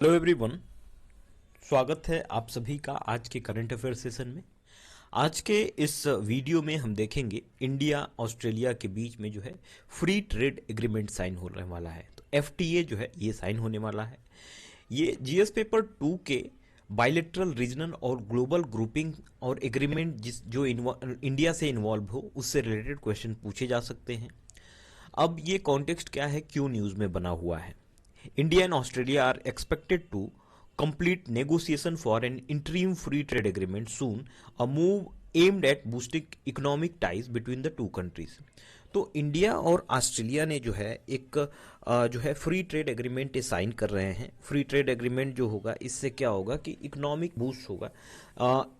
Hello everyone. स्वागत है आप सभी का आज के करंट अफेयर सेशन में। आज के इस वीडियो में हम देखेंगे इंडिया ऑस्ट्रेलिया के बीच में जो है फ्री ट्रेड एग्रीमेंट साइन होने वाला है। तो एफटीए जो है ये साइन होने वाला है। ये जीएस पेपर 2 के बायलैटरल रीजनल और ग्लोबल ग्रुपिंग और एग्रीमेंट जो इंडिया से इन्वॉल्व हो उससे रिलेटेड क्वेश्चन पूछे जा सकते हैं। अब ये कॉन्टेक्स्ट क्या है, क्यों न्यूज में बना हुआ है। India and Australia are expected to complete negotiation for an interim free trade agreement soon, a move aimed at boosting economic ties between the two countries. तो इंडिया और ऑस्ट्रेलिया ने जो है एक जो है फ्री ट्रेड एग्रीमेंट साइन कर रहे हैं। फ्री ट्रेड एग्रीमेंट जो होगा इससे क्या होगा कि इकोनॉमिक बूस्ट होगा।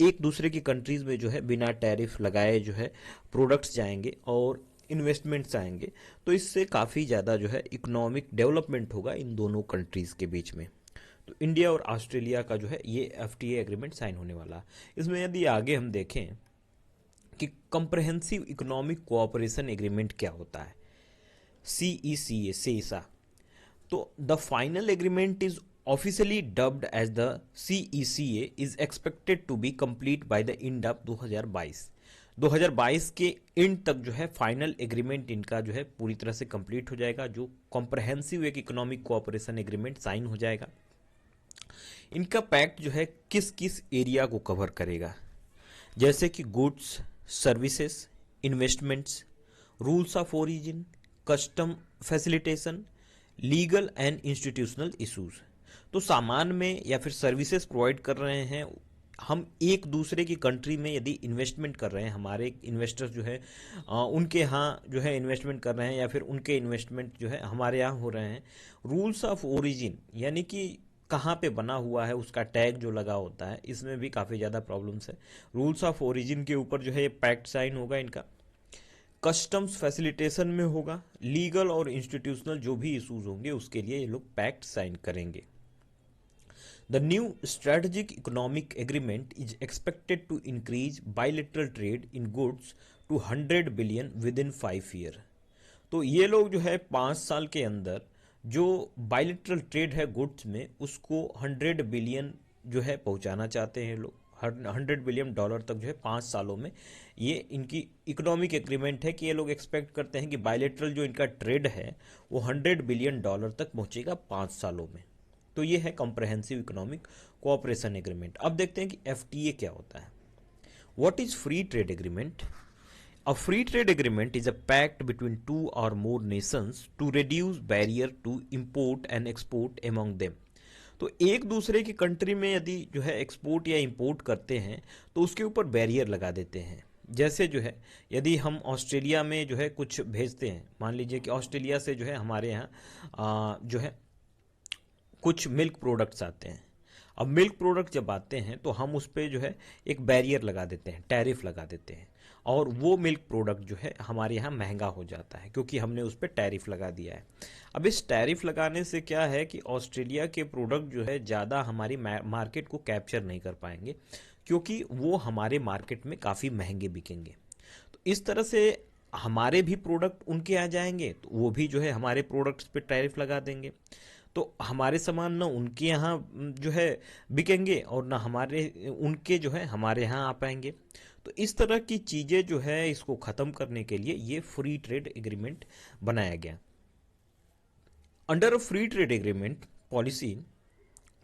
एक दूसरे की कंट्रीज में जो है बिना टैरिफ लगाए जो है प्रोडक्ट्स जाएंगे और इन्वेस्टमेंट्स आएंगे, तो इससे काफ़ी ज़्यादा जो है इकोनॉमिक डेवलपमेंट होगा इन दोनों कंट्रीज़ के बीच में। तो इंडिया और ऑस्ट्रेलिया का जो है ये एफटीए एग्रीमेंट साइन होने वाला है। इसमें यदि आगे हम देखें कि कंप्रहेंसिव इकोनॉमिक कोऑपरेशन एग्रीमेंट क्या होता है, CECA सेसा, तो the final agreement is officially dubbed as the CECA is expected to be complete by the end of 2022 के एंड तक जो है फाइनल एग्रीमेंट इनका जो है पूरी तरह से कंप्लीट हो जाएगा। जो कॉम्प्रहेंसिव एक इकोनॉमिक कोऑपरेशन एग्रीमेंट साइन हो जाएगा। इनका पैक्ट जो है किस किस एरिया को कवर करेगा, जैसे कि goods, services, investments, rules of origin, custom facilitation, legal and institutional issues. तो सामान में या फिर सर्विसेज प्रोवाइड कर रहे हैं हम एक दूसरे की कंट्री में, यदि इन्वेस्टमेंट कर रहे हैं, हमारे इन्वेस्टर्स जो है उनके यहाँ जो है इन्वेस्टमेंट कर रहे हैं या फिर उनके इन्वेस्टमेंट जो है हमारे यहाँ हो रहे हैं। रूल्स ऑफ ओरिजिन यानी कि कहाँ पे बना हुआ है उसका टैग जो लगा होता है, इसमें भी काफ़ी ज़्यादा प्रॉब्लम्स है। रूल्स ऑफ ओरिजिन के ऊपर जो है ये पैक्ट साइन होगा इनका। कस्टम्स फैसिलिटेशन में होगा। लीगल और इंस्टीट्यूशनल जो भी इशूज होंगे उसके लिए ये लोग पैक्ट साइन करेंगे। The new strategic economic agreement is expected to increase bilateral trade in goods to 100 billion within 5 years. तो ये लोग जो है 5 साल के अंदर जो बायलैटरल ट्रेड है गुड्स में उसको 100 बिलियन जो है पहुंचाना चाहते हैं लोग। $100 बिलियन तक जो है 5 सालों में ये इनकी इकोनॉमिक एग्रीमेंट है कि ये लोग एक्सपेक्ट करते हैं कि बायलैटरल जो इनका ट्रेड है वो $100 बिलियन तक पहुंचेगा 5 सालों में। तो ये है कॉम्प्रहेंसिव इकोनॉमिक कोऑपरेशन एग्रीमेंट। अब देखते हैं कि एफटीए क्या होता है। What is free trade agreement? A free trade agreement is a pact between 2 or more nations to reduce barrier to import and export among them. तो एक दूसरे की कंट्री में यदि जो है एक्सपोर्ट या इंपोर्ट करते हैं तो उसके ऊपर बैरियर लगा देते हैं। जैसे जो है यदि हम ऑस्ट्रेलिया में जो है कुछ भेजते हैं, मान लीजिए कि ऑस्ट्रेलिया से जो है हमारे यहाँ जो है कुछ मिल्क प्रोडक्ट्स आते हैं। अब मिल्क प्रोडक्ट जब आते हैं तो हम उस पर जो है एक बैरियर लगा देते हैं, टैरिफ लगा देते हैं, और वो मिल्क प्रोडक्ट जो है हमारे यहाँ महंगा हो जाता है क्योंकि हमने उस पर टैरिफ लगा दिया है। अब इस टैरिफ लगाने से क्या है कि ऑस्ट्रेलिया के प्रोडक्ट जो है ज़्यादा हमारी मार्केट को कैप्चर नहीं कर पाएंगे क्योंकि वो हमारे मार्केट में काफ़ी महंगे बिकेंगे। तो इस तरह से हमारे भी प्रोडक्ट उनके आ जाएंगे तो वो भी जो है हमारे प्रोडक्ट्स पे टैरिफ लगा देंगे, तो हमारे सामान ना उनके यहाँ जो है बिकेंगे और ना हमारे उनके जो है हमारे यहाँ आ पाएंगे। तो इस तरह की चीज़ें जो है इसको ख़त्म करने के लिए ये फ्री ट्रेड एग्रीमेंट बनाया गया। Under a free trade agreement policy,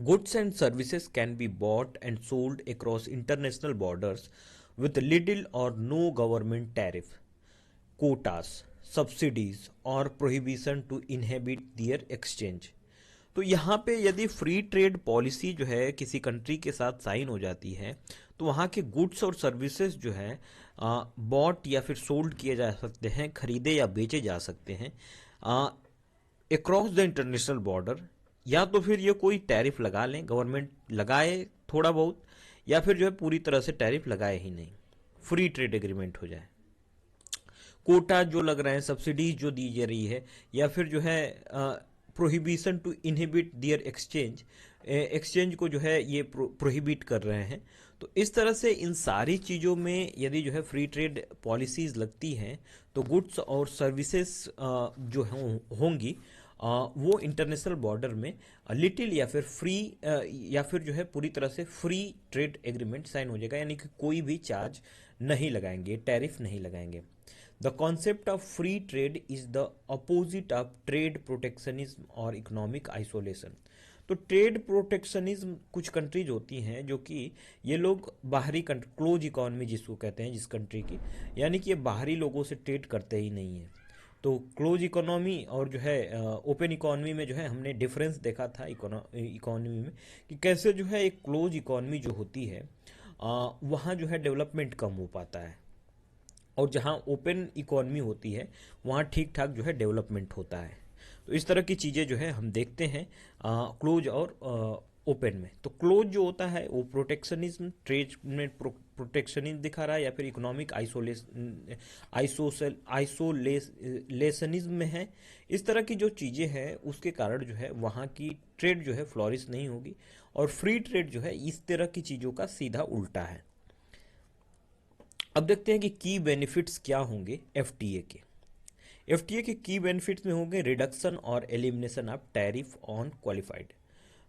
goods and services can be bought and sold across international borders with little or no government tariff, quotas, subsidies or prohibition to inhibit their exchange. तो यहाँ पे यदि free trade policy जो है किसी country के साथ sign हो जाती है तो वहाँ के गुड्स और सर्विसेज जो है बॉट या फिर सोल्ड किए जा सकते हैं, खरीदे या बेचे जा सकते हैं अक्रॉस द इंटरनेशनल बॉर्डर। या तो फिर ये कोई टैरिफ लगा लें, गवर्नमेंट लगाए थोड़ा बहुत, या फिर जो है पूरी तरह से टैरिफ लगाए ही नहीं, फ्री ट्रेड एग्रीमेंट हो जाए। कोटा जो लग रहे हैं, सब्सिडीज जो दी जा रही है, या फिर जो है prohibition to inhibit their exchange को जो है ये प्रोहिबिट कर रहे हैं। तो इस तरह से इन सारी चीज़ों में यदि जो है फ्री ट्रेड पॉलिसीज़ लगती हैं तो गुड्स और सर्विसेज जो होंगी वो इंटरनेशनल बॉर्डर में लिटिल या फिर फ्री या फिर जो है पूरी तरह से फ्री ट्रेड एग्रीमेंट साइन हो जाएगा, यानी कि कोई भी चार्ज नहीं लगाएंगे, टैरिफ नहीं लगाएंगे। The concept of free trade is the opposite of trade protectionism और इकोनॉमिक आइसोलेशन। तो ट्रेड प्रोटेक्शनिज्म कुछ कंट्रीज होती हैं जो कि ये लोग बाहरी क्लोज इकोनॉमी जिसको कहते हैं जिस कंट्री की, यानी कि ये बाहरी लोगों से ट्रेड करते ही नहीं है। तो क्लोज इकोनॉमी और जो है ओपन इकोनॉमी में जो है हमने डिफरेंस देखा था इकोनॉमी में कि कैसे जो है एक क्लोज इकोनॉमी जो होती है वहाँ जो है डेवलपमेंट कम हो पाता है, और जहाँ ओपन इकोनॉमी होती है वहाँ ठीक ठाक जो है डेवलपमेंट होता है। तो इस तरह की चीज़ें जो है हम देखते हैं क्लोज और ओपन में। तो क्लोज जो होता है वो प्रोटेक्शनिज्म, ट्रेड में प्रोटेक्शनिज्म दिखा रहा है, या फिर इकोनॉमिक आइसोलेशनिज्म में है। इस तरह की जो चीज़ें हैं उसके कारण जो है वहाँ की ट्रेड जो है फ्लोरिश नहीं होगी, और फ्री ट्रेड जो है इस तरह की चीज़ों का सीधा उल्टा है। अब देखते हैं कि की बेनिफिट्स क्या होंगे एफटीए के। एफटीए के की बेनिफिट्स में होंगे रिडक्शन और elimination of tariff on qualified.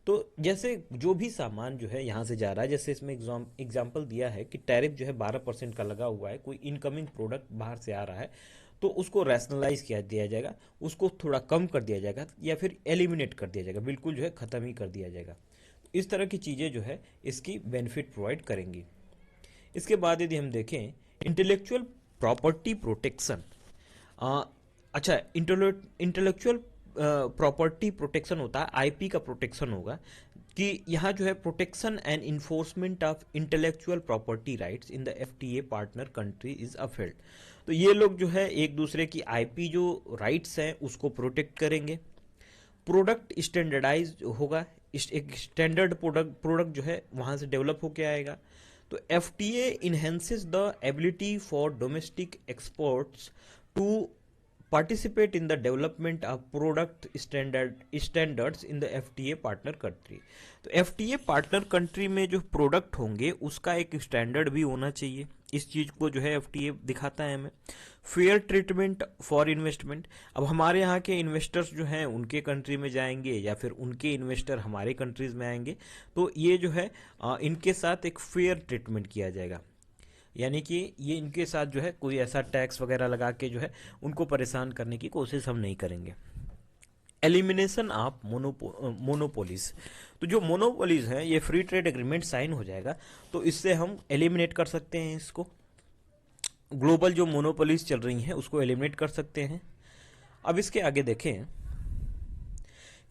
तो जैसे जो भी सामान जो है यहाँ से जा रहा है, जैसे इसमें एग्जाम्पल दिया है कि टैरिफ जो है 12% का लगा हुआ है, कोई इनकमिंग प्रोडक्ट बाहर से आ रहा है तो उसको रैशनलाइज किया दिया जाएगा, उसको थोड़ा कम कर दिया जाएगा या फिर एलिमिनेट कर दिया जाएगा, बिल्कुल जो है ख़त्म ही कर दिया जाएगा। इस तरह की चीज़ें जो है इसकी बेनिफिट प्रोवाइड करेंगी। इसके बाद यदि हम देखें इंटेलेक्चुअल प्रॉपर्टी प्रोटेक्शन, अच्छा इंटेलेक्चुअल प्रॉपर्टी प्रोटेक्शन होता है, आईपी का प्रोटेक्शन होगा कि यहाँ जो है protection and enforcement of intellectual property rights in the FTA partner country is upheld. तो ये लोग जो है एक दूसरे की आईपी जो राइट्स हैं उसको प्रोटेक्ट करेंगे। प्रोडक्ट स्टैंडर्डाइज होगा, एक स्टैंडर्ड प्रोडक्ट जो है वहाँ से डेवलप होके आएगा। तो FTA enhances the ability for domestic exports to participate in the development of product standards in the FTA partner country। तो FTA पार्टनर कंट्री में जो प्रोडक्ट होंगे उसका एक स्टैंडर्ड भी होना चाहिए। इस चीज़ को जो है FTA दिखाता है हमें। फेयर ट्रीटमेंट फॉर इन्वेस्टमेंट, अब हमारे यहाँ के इन्वेस्टर्स जो हैं उनके कंट्री में जाएंगे या फिर उनके इन्वेस्टर हमारे कंट्रीज में आएंगे, तो ये जो है इनके साथ एक फेयर ट्रीटमेंट किया जाएगा, यानी कि ये इनके साथ जो है कोई ऐसा टैक्स वगैरह लगा के जो है उनको परेशान करने की कोशिश हम नहीं करेंगे। एलिमिनेशन ऑफ मोनोपोलीज, तो जो मोनोपोलीज हैं ये फ्री ट्रेड एग्रीमेंट साइन हो जाएगा तो इससे हम एलिमिनेट कर सकते हैं इसको। ग्लोबल जो मोनोपोलीज चल रही हैं उसको एलिमिनेट कर सकते हैं। अब इसके आगे देखें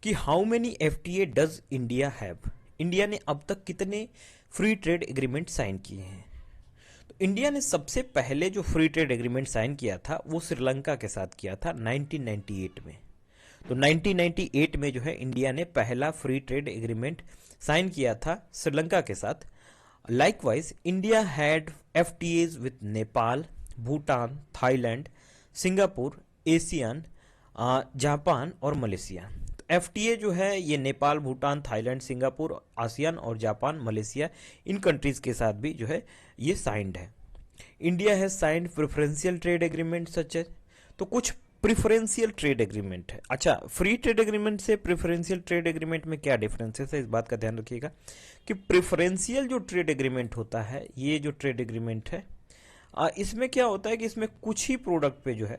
कि how many FTA does India have, India ने अब तक कितने फ्री ट्रेड एग्रीमेंट साइन किए हैं। इंडिया ने सबसे पहले जो फ्री ट्रेड एग्रीमेंट साइन किया था वो श्रीलंका के साथ किया था 1998 में। तो 1998 में जो है इंडिया ने पहला फ्री ट्रेड एग्रीमेंट साइन किया था श्रीलंका के साथ। Likewise India had FTAs with Nepal, Bhutan, Thailand, Singapore, ASEAN, Japan और मलेशिया। तो एफटीए जो है ये Nepal, Bhutan, Thailand, Singapore, ASEAN और जापान, मलेशिया इन कंट्रीज के साथ भी जो है ये साइंड है। इंडिया है signed preferential trade agreement such as, तो कुछ प्रिफरेंशियल ट्रेड एग्रीमेंट है। अच्छा, फ्री ट्रेड एग्रीमेंट से प्रेफरेंशियल ट्रेड एग्रीमेंट में क्या डिफरेंसेस है, इस बात का ध्यान रखिएगा कि प्रेफरेंशियल जो ट्रेड एग्रीमेंट होता है, ये जो ट्रेड एग्रीमेंट है इसमें क्या होता है कि इसमें कुछ ही प्रोडक्ट पे जो है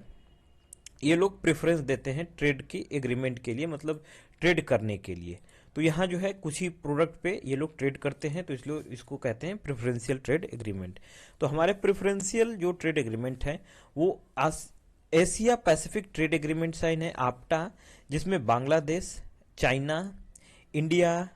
ये लोग प्रेफरेंस देते हैं ट्रेड की एग्रीमेंट के लिए, मतलब ट्रेड करने के लिए। तो यहाँ जो है कुछ ही प्रोडक्ट पे ये लोग ट्रेड करते हैं, तो इसलिए इसको कहते हैं प्रेफरेंशियल ट्रेड एग्रीमेंट। तो हमारे प्रेफरेंशियल जो ट्रेड एग्रीमेंट है वो Asia Pacific trade agreement sign है आप्टा, जिसमें Bangladesh, China, India,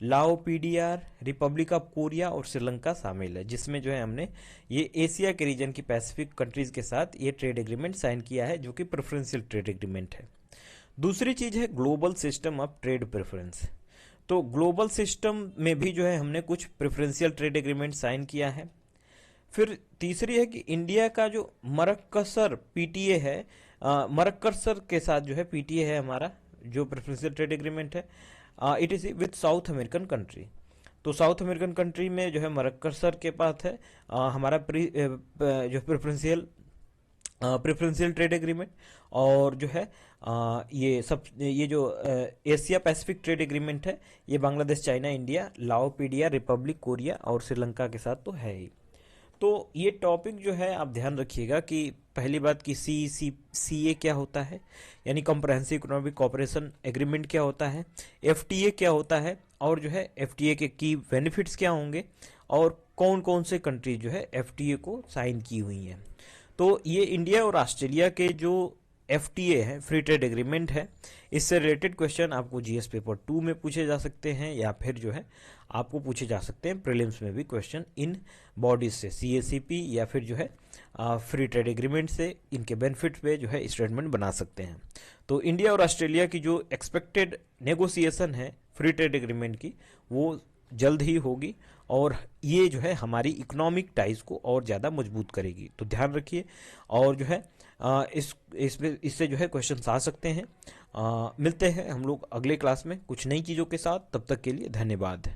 Lao, PDR, Republic of Korea और श्रीलंका शामिल है, जिसमें जो है हमने ये एशिया के रीजन की पैसिफिक कंट्रीज के साथ ये ट्रेड एग्रीमेंट साइन किया है, जो कि प्रेफरेंशियल ट्रेड एग्रीमेंट है। दूसरी चीज है global system of trade preference. तो ग्लोबल सिस्टम में भी जो है हमने कुछ प्रेफरेंशियल ट्रेड एग्रीमेंट साइन किया है। फिर तीसरी है कि इंडिया का जो मरक्कसर पीटीए है, मरक्कसर के साथ जो है पीटीए है हमारा जो प्रेफरेंशियल ट्रेड एग्रीमेंट है, it is with south American country. तो साउथ अमेरिकन कंट्री में जो है मरक्कसर के पास है हमारा जो प्रेफरेंशियल ट्रेड एग्रीमेंट, और जो है ये जो एशिया पैसिफिक ट्रेड एग्रीमेंट है, ये Bangladesh, China, India, Lao PDR, Republic Korea और श्रीलंका के साथ तो है ही। तो ये टॉपिक जो है आप ध्यान रखिएगा कि पहली बात कि सी ए क्या होता है, यानी कॉम्प्रहेंसिव इकोनॉमिक कोऑपरेशन एग्रीमेंट क्या होता है, एफटीए क्या होता है, और जो है एफटीए के की बेनिफिट्स क्या होंगे, और कौन कौन से कंट्री जो है एफटीए को साइन की हुई हैं। तो ये इंडिया और ऑस्ट्रेलिया के जो एफटीए है, फ्री ट्रेड एग्रीमेंट है, इससे रिलेटेड क्वेश्चन आपको जीएस पेपर 2 में पूछे जा सकते हैं, या फिर जो है आपको पूछे जा सकते हैं प्रीलिम्स में भी क्वेश्चन इन बॉडीज से, सीएसीपी या फिर जो है फ्री ट्रेड एग्रीमेंट से इनके बेनिफिट पे जो है स्टेटमेंट बना सकते हैं। तो इंडिया और ऑस्ट्रेलिया की जो एक्सपेक्टेड नेगोशिएशन है फ्री ट्रेड एग्रीमेंट की, वो जल्द ही होगी, और ये जो है हमारी इकोनॉमिक टाइज को और ज़्यादा मजबूत करेगी। तो ध्यान रखिए, और जो है इससे जो है क्वेश्चन आ सकते हैं। मिलते हैं हम लोग अगले क्लास में कुछ नई चीज़ों के साथ, तब तक के लिए धन्यवाद।